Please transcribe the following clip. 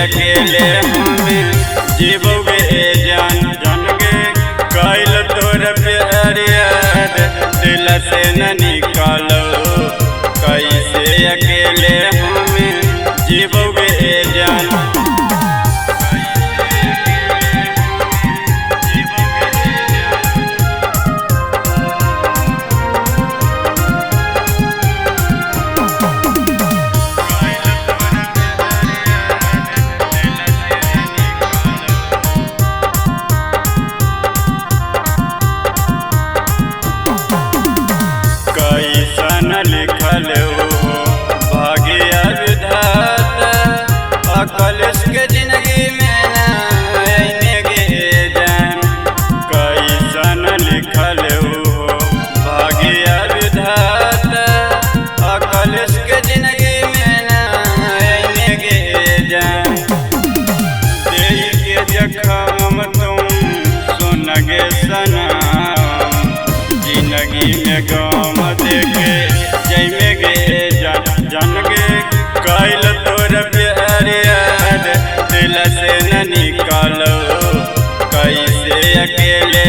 अकेले हमें जीवोगे जान जान गे कैल तोर प्यार याद दिल से न निकालो कैसे अकेले हमें जीवोगे जान। कैसन लिखल हो भाग्य विधाता अकल के जिंदगी में आने गे जान। कैसन लिखल हो भाग्य विधाता अकल के जिंदगी में आने गे जान। दिल के जख्म तुम सुन गे सनम जिंदगी में गम देखे जैमे गे जान जान गे कैल तोर प्यार याद दिल से न निकालो कैसे अकेले